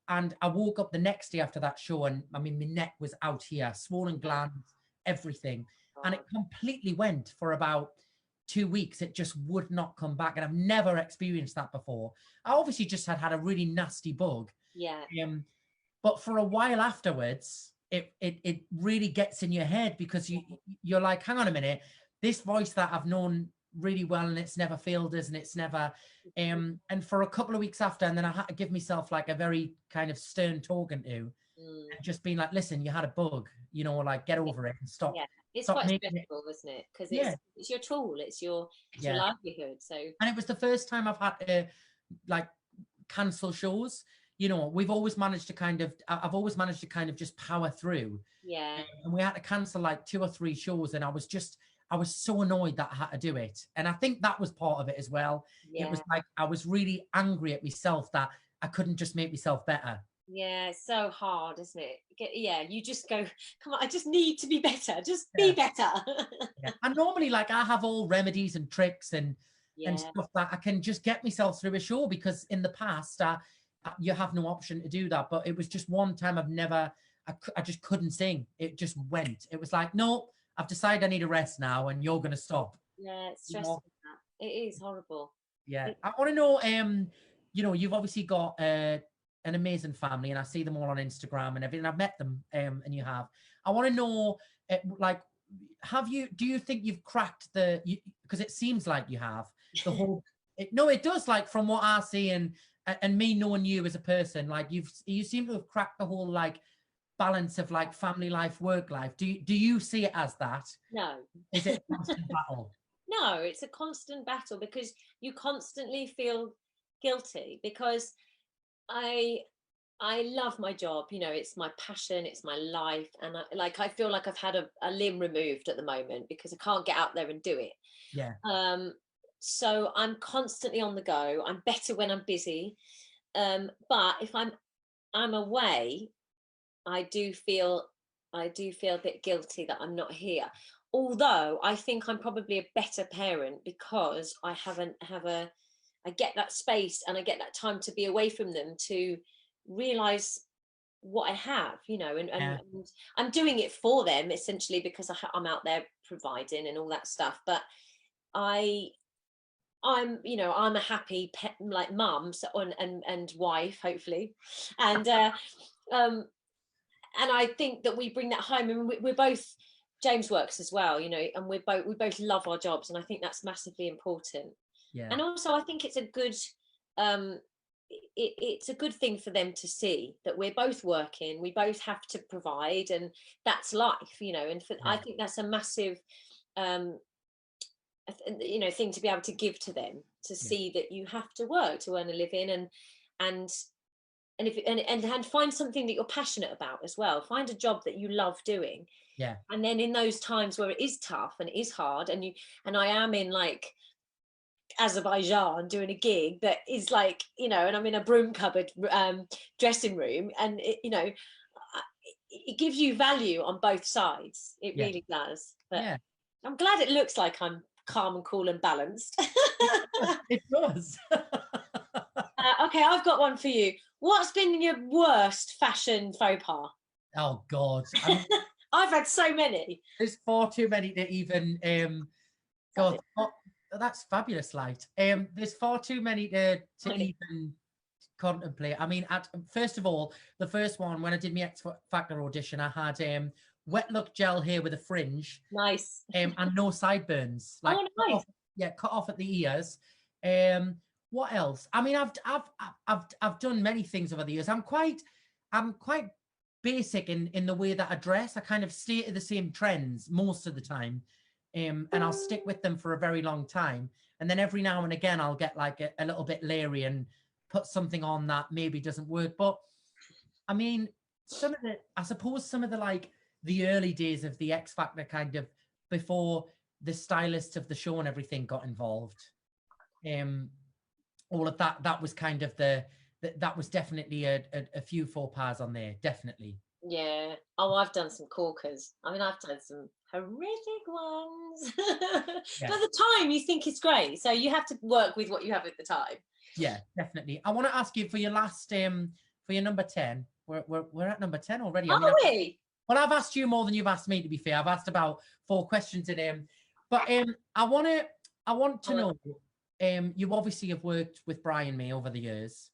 And I woke up the next day after that show, and I mean, my neck was out here, swollen glands, everything. And it completely went for about 2 weeks, it just would not come back. And I've never experienced that before. I obviously just had a really nasty bug. Yeah. But for a while afterwards, it really gets in your head, because you're like, hang on a minute, this voice that I've known really well, and it's never failed us, and it's never, and for a couple of weeks after, and then I had to give myself like a very kind of stern talking to, and just being like, listen, you had a bug, you know, like, get over it and stop. Yeah, it's stop quite making stressful, isn't it? Because Yeah. it's your tool, it's your livelihood. So, and it was the first time I've had to like cancel shows. You know, we've always managed to kind of, I've always managed to kind of just power through. yeah. And we had to cancel like 2 or 3 shows, and I was so annoyed that I had to do it. And I think that was part of it as well. Yeah. It was like, I was really angry at myself that I couldn't just make myself better. Yeah, it's so hard, isn't it? Yeah, you just go, come on, I just need to be better. Just be better. And normally, like, I have all remedies and tricks and stuff that I can just get myself through a show, because in the past, you have no option to do that. But it was just one time I just couldn't sing. It just went. It was like, no, I've decided I need a rest now, and you're going to stop. Yeah, it's stressful. It is horrible. Yeah. I want to know, you know, you've obviously got an amazing family, and I see them all on Instagram and everything. I've met them, and you have. I want to know, like, do you think you've cracked because it seems like you have, the whole, no, it does, like, from what I see, and me knowing you as a person, like, you seem to have cracked the whole, like, balance of, like, family life, work life. Do you see it as that? No. Is it a constant battle? No, it's a constant battle, because you constantly feel guilty, because I love my job, you know, it's my passion, it's my life, and I feel like I've had a limb removed at the moment, because I can't get out there and do it. Yeah. So I'm constantly on the go. I'm better when I'm busy, but if I'm away, I do feel a bit guilty that I'm not here. Although I think I'm probably a better parent, because I get that space, and I get that time to be away from them, to realize what I have, you know, and I'm doing it for them, essentially, because I'm out there providing and all that stuff. But I'm a happy pet, like, mum, so, and wife, hopefully, and I think that we bring that home, and we're both, James works as well, you know, and we both love our jobs, and I think that's massively important. Yeah. And also, I think it's a good it's a good thing for them to see that we're both working, we both have to provide, and that's life, you know. And I think that's a massive you know, thing to be able to give to them, to see that you have to work to earn a living, and find something that you're passionate about as well. Find a job that you love doing. Yeah. And then in those times where it is tough and it is hard, and I am in, like, Azerbaijan doing a gig that is, like, you know, and I'm in a broom cupboard dressing room, and you know, it gives you value on both sides. It really does. But I'm glad it looks like I'm calm and cool and balanced. It does. Okay, I've got one for you. What's been your worst fashion faux pas? Oh God, I've had so many. There's far too many to even. God, that's fabulous, Light. There's far too many to even contemplate. I mean, first of all, the first one, when I did my X Factor audition, I had wet look gel hair with a fringe. Nice. And no sideburns. Like, nice. Cut off at the ears. What else? I mean, I've done many things over the years. I'm quite basic in the way that I dress. I kind of stay to the same trends most of the time, and I'll stick with them for a very long time. And then every now and again, I'll get like a little bit leery and put something on that maybe doesn't work. But I mean, some of the like the early days of the X Factor, kind of before the stylists of the show and everything got involved. All of that was kind of that was definitely a few faux pas on there, definitely. Yeah. Oh, I've done some corkers. I mean, I've done some horrific ones. But at the time, you think it's great, so you have to work with what you have at the time. Yeah, definitely. I want to ask you for your last for your number 10. We're at number 10 already. Are we? Well, I've asked you more than you've asked me, to be fair. I've asked about 4 questions in but I want I want to know, you obviously have worked with Brian May over the years.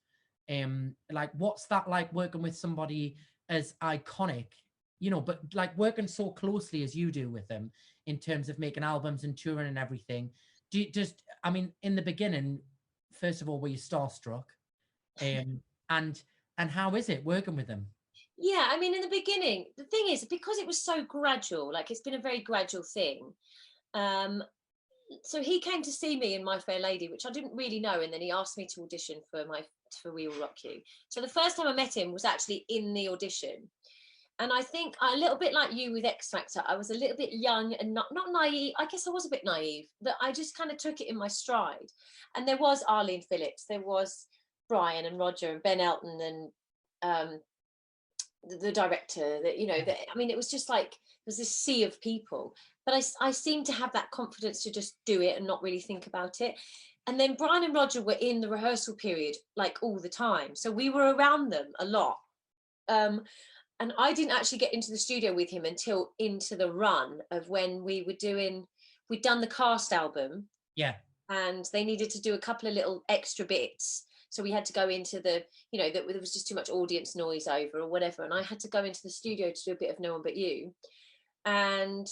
Like, what's that like working with somebody as iconic, you know, but like working so closely as you do with him in terms of making albums and touring and everything? Do you just, I mean, in the beginning, first of all, were you starstruck? Um, and how is it working with him? Yeah, I mean, in the beginning, the thing is, because it was so gradual, like it's been a very gradual thing. Um, so he came to see me in My Fair Lady, which I didn't really know, and then he asked me to audition for We Will Rock You. So the first time I met him was actually in the audition, and I think a little bit like you with X Factor, I was a little bit young and not naive. I guess I was a bit naive, that I just kind of took it in my stride. And there was Arlene Phillips, there was Brian and Roger and Ben Elton and the director, that, you know, that, I mean, it was just like there's this sea of people, but I seemed to have that confidence to just do it and not really think about it. And then Brian and Roger were in the rehearsal period like all the time, so we were around them a lot. And I didn't actually get into the studio with him until into the run of when we'd done the Cast album, Yeah. and they needed to do a couple of little extra bits. So we had to go into the, you know, that there was just too much audience noise over or whatever. And I had to go into the studio to do a bit of No One But You. And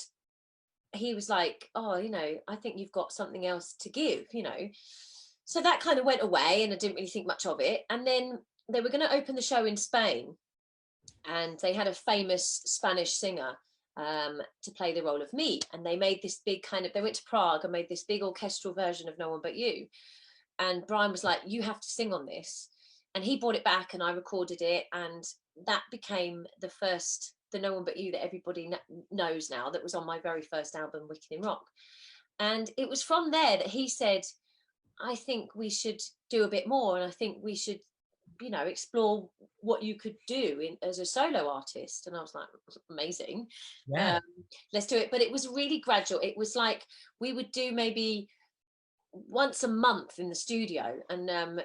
he was like, oh, you know, I think you've got something else to give, you know. So that kind of went away and I didn't really think much of it. And then they were going to open the show in Spain, and they had a famous Spanish singer to play the role of me. And they made this big they went to Prague and made this big orchestral version of No One But You. And Brian was like, you have to sing on this. And he brought it back and I recorded it. And that became the No One But You that everybody knows now, that was on my very first album, Wicked in Rock. And it was from there that he said, I think we should do a bit more. And I think we should, you know, explore what you could do as a solo artist. And I was like, amazing. Yeah. Let's do it. But it was really gradual. It was like we would do maybe once a month in the studio, and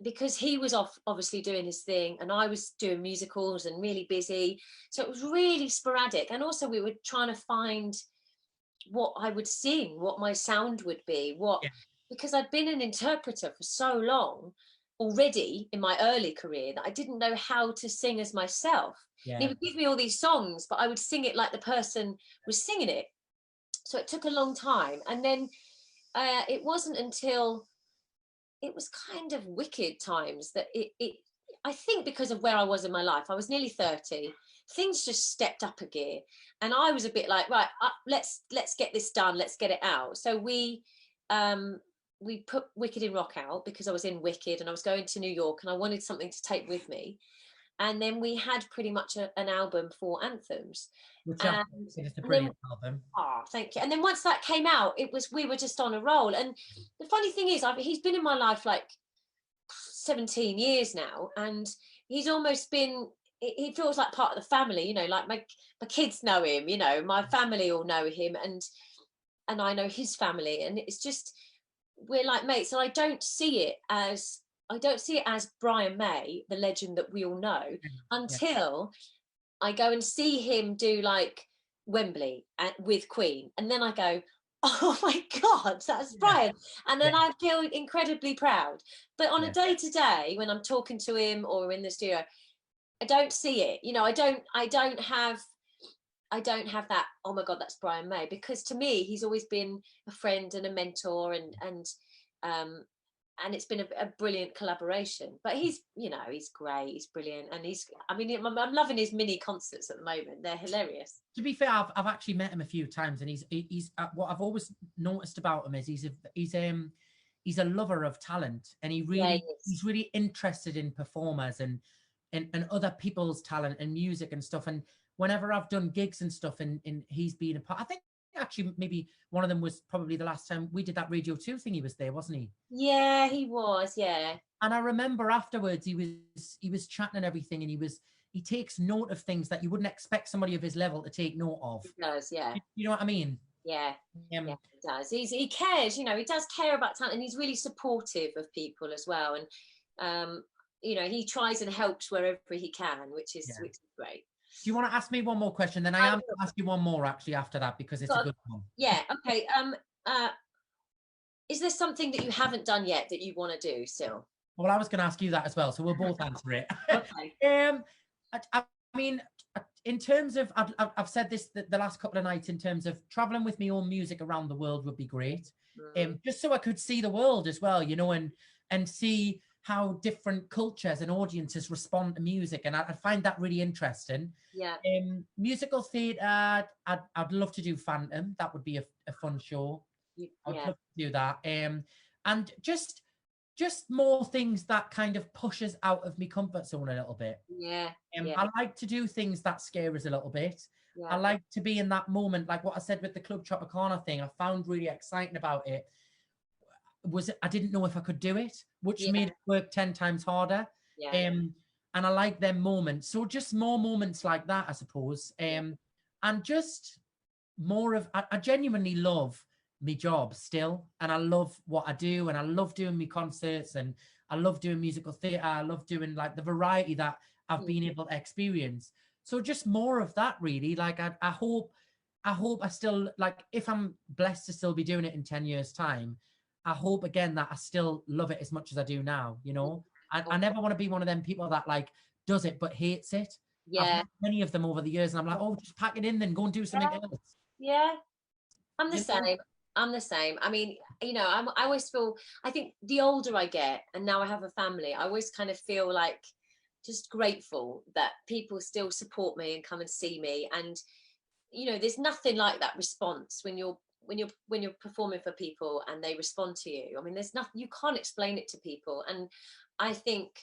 because he was off obviously doing his thing and I was doing musicals and really busy, so it was really sporadic. And also we were trying to find what I would sing, what my sound would be, Yeah. because I'd been an interpreter for so long already in my early career that I didn't know how to sing as myself. Yeah. And he would give me all these songs, but I would sing it like the person was singing it. So it took a long time. And then it wasn't until it was kind of Wicked times that I think because of where I was in my life, I was nearly 30, things just stepped up a gear. And I was a bit like, right, let's get this done, let's get it out. So we put Wicked in Rock out because I was in Wicked and I was going to New York and I wanted something to take with me. And then we had pretty much an album for Anthems. Which is a brilliant album. Oh, thank you. And then once that came out, we were just on a roll. And the funny thing is, he's been in my life like 17 years now, and he's almost been, he feels like part of the family, you know, like my kids know him, you know, my family all know him, and I know his family, and it's just, we're like mates. And I don't see it as Brian May, the legend that we all know, until I go and see him do like Wembley with Queen, and then I go, oh my God, that's Brian. And then I feel incredibly proud. But on a day-to-day, when I'm talking to him or in the studio, I don't see it. You know, I don't have that, oh my God, that's Brian May, because to me, he's always been a friend and a mentor, and it's been a brilliant collaboration. But he's, you know, he's great, he's brilliant, and I'm loving his mini concerts at the moment. They're hilarious. To be fair, I've actually met him a few times, and he's what I've always noticed about him is he's a lover of talent, and he's really interested in performers and other people's talent and music and stuff. And whenever I've done gigs and stuff, and he's been a part, I think actually maybe one of them was probably the last time we did that Radio 2 thing, he was there, wasn't he? Yeah, he was. Yeah. And I remember afterwards he was chatting and everything, and he takes note of things that you wouldn't expect somebody of his level to take note of. He does, yeah. You know what I mean? Yeah, yeah, he does. He cares, you know, he does care about talent, and he's really supportive of people as well. And you know, he tries and helps wherever he can, which is great. Do you want to ask me one more question? Then I am going to ask you one more actually after that, because it's a good one. Yeah. Okay. Is there something that you haven't done yet that you want to do still? Well, I was going to ask you that as well, so we'll both answer it. Okay. I mean, in terms of, I've said this the last couple of nights, in terms of traveling with my own music around the world would be great. Just so I could see the world as well, you know, and see how different cultures and audiences respond to music, and I find that really interesting. Yeah. Musical theatre, I'd love to do Phantom. That would be a fun show. I'd Yeah. love to do that. And just more things that kind of pushes out of my comfort zone a little bit. Yeah. I like to do things that scare us a little bit. I Yeah. like to be in that moment, like what I said with the Club Tropicana thing. I found really exciting about it was I didn't know if I could do it, which Yeah. made it work 10 times harder. Yeah. And I like them moments. So just more moments like that, I suppose. And just more of, I genuinely love my job still, and I love what I do, and I love doing my concerts, and I love doing musical theatre. I love doing like the variety that I've been able to experience. So just more of that, really. Like I hope I still, like, if I'm blessed to still be doing it in 10 years time, I hope again that I still love it as much as I do now, you know. I never want to be one of them people that like does it but hates it. I've Yeah. met many of them over the years, and I'm like, oh, just pack it in, then go and do something else. Yeah. I'm the You know? same. I'm the same. I mean, you know, I always feel, I think the older I get, and now I have a family, I always kind of feel like just grateful that people still support me and come and see me. And, you know, there's nothing like that response when you're performing for people and they respond to you. I mean, there's nothing, you can't explain it to people. And I think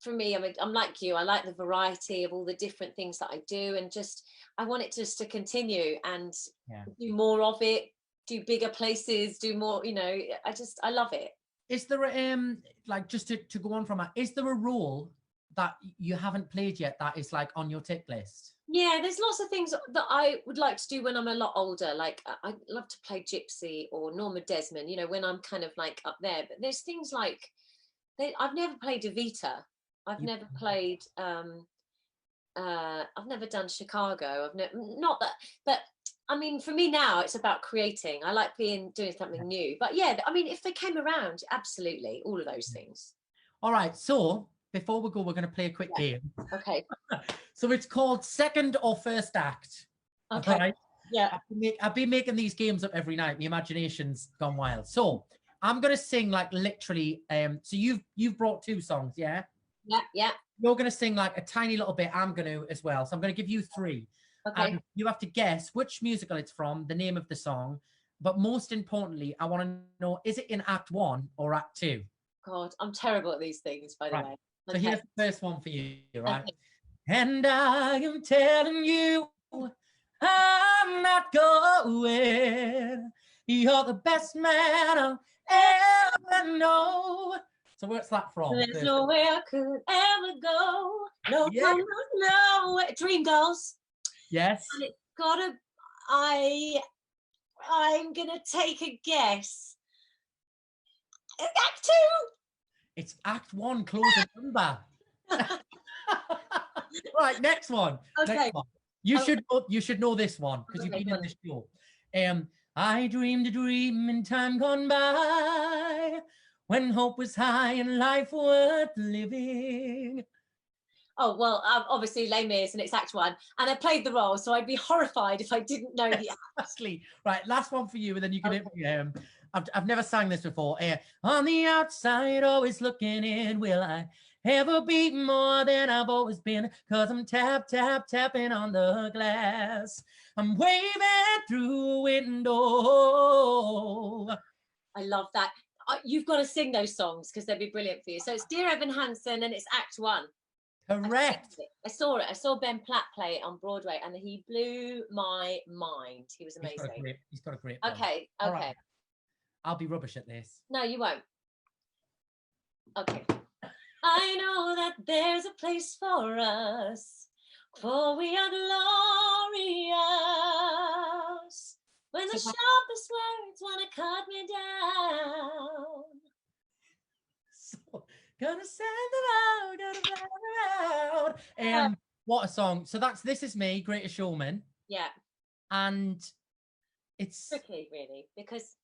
for me, I mean, I'm like you, I like the variety of all the different things that I do, and just I want it just to continue and do more of it, do bigger places, do more, you know. I love it. Is there like, just to go on from that, is there a role that you haven't played yet that is like on your tick list? Yeah, there's lots of things that I would like to do when I'm a lot older. Like I love to play Gypsy or Norma Desmond, you know, when I'm kind of like up there. But there's things like I've never played Evita. I've never played I've never done Chicago. I've never, not that, but I mean, for me now, it's about creating. I like doing something new. But yeah, I mean, if they came around, absolutely, all of those things. All right, so before we go, we're going to play a quick game. Okay. So it's called Second or First Act. Okay. All right? Yeah. I've been making these games up every night. My imagination's gone wild. So I'm going to sing like literally. So you've brought 2 songs, yeah? Yeah. Yeah. You're going to sing like a tiny little bit. I'm going to as well. So I'm going to give you 3. Okay. And you have to guess which musical it's from, the name of the song. But most importantly, I want to know, is it in Act 1 or Act 2? God, I'm terrible at these things, by the way. So here's the first one for you, right? Okay. And I am telling you, I'm not going. You're the best man I'll ever know. So where's that from? There's nowhere I could ever go. No, no, no. Dreamgirls. Yes. And it's gotta. I'm gonna take a guess. Act 2. It's Act 1, closing number. Right, next one. Okay. Next one. You should know this one because you've been in this show. I dreamed a dream in time gone by when hope was high and life worth living. Oh, well, obviously Les Mis, and it's Act 1, and I played the role, so I'd be horrified if I didn't know the act. Exactly. Right, last one for you, and then you can I've never sang this before. On the outside, always looking in, will I ever be more than I've always been? Cause I'm tapping on the glass. I'm waving through a window. I love that. You've got to sing those songs because they'd be brilliant for you. So it's Dear Evan Hansen, and it's Act 1. Correct. I saw it. I saw Ben Platt play it on Broadway, and he blew my mind. He was amazing. He's got a great voice. Okay. Right. I'll be rubbish at this. No, you won't. Okay. I know that there's a place for us, for we are glorious. When the sharpest words want to cut me down. So, gonna send them out, gonna send them out. What a song. So that's This Is Me, Greatest Showman. Yeah. And it's tricky, really, because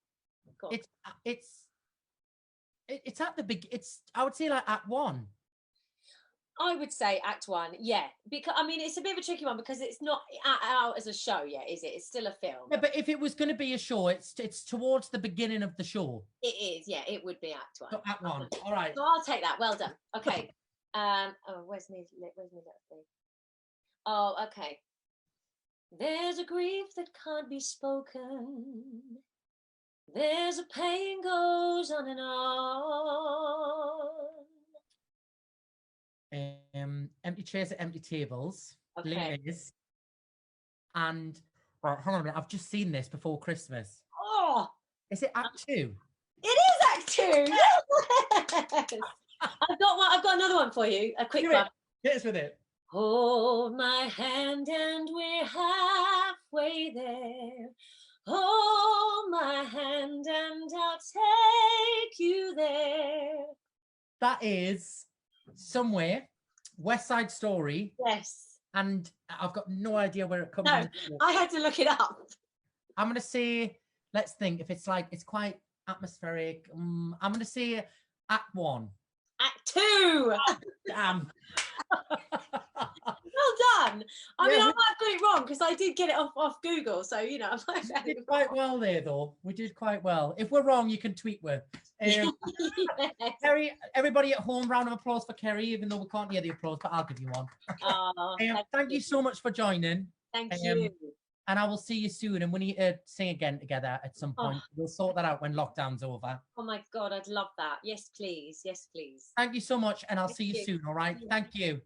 It's at the big. I would say like Act 1. I would say Act 1, yeah, because I mean it's a bit of a tricky one because it's not out as a show yet, is it? It's still a film. Yeah, but if it was going to be a show, it's towards the beginning of the show. It is, yeah. It would be Act 1. So Act 1. All right. So I'll take that. Well done. Okay. Oh, where's me little thing? Oh, okay. There's a grief that can't be spoken. There's a pain goes on and on. Empty chairs at empty tables. Okay. Ladies. And right, hang on a minute. I've just seen this before Christmas. Oh, is it Act 2? It is Act 2. Yes. I've got another one for you. A quick one. Hit us with it. Hold my hand and we're halfway there. Hold my hand and I'll take you there. That is somewhere West Side Story. Yes. And I've got no idea where it comes from. No, I had to look it up. I'm going to say, let's think, if it's like, it's quite atmospheric. I'm going to say Act 1. Act 2. Oh, damn. Well done. I mean, I might have got it wrong because I did get it off Google. So, you know, I might have we did quite well there, though. We did quite well. If we're wrong, you can tweet with. Yes. Kerry, everybody at home, round of applause for Kerry, even though we can't hear the applause, but I'll give you one. Oh, thank you so much for joining. Thank you. And I will see you soon. And we need to sing again together at some point. We'll sort that out when lockdown's over. Oh my God, I'd love that. Yes, please. Yes, please. Thank you so much. And I'll see you soon. All right. Thank you.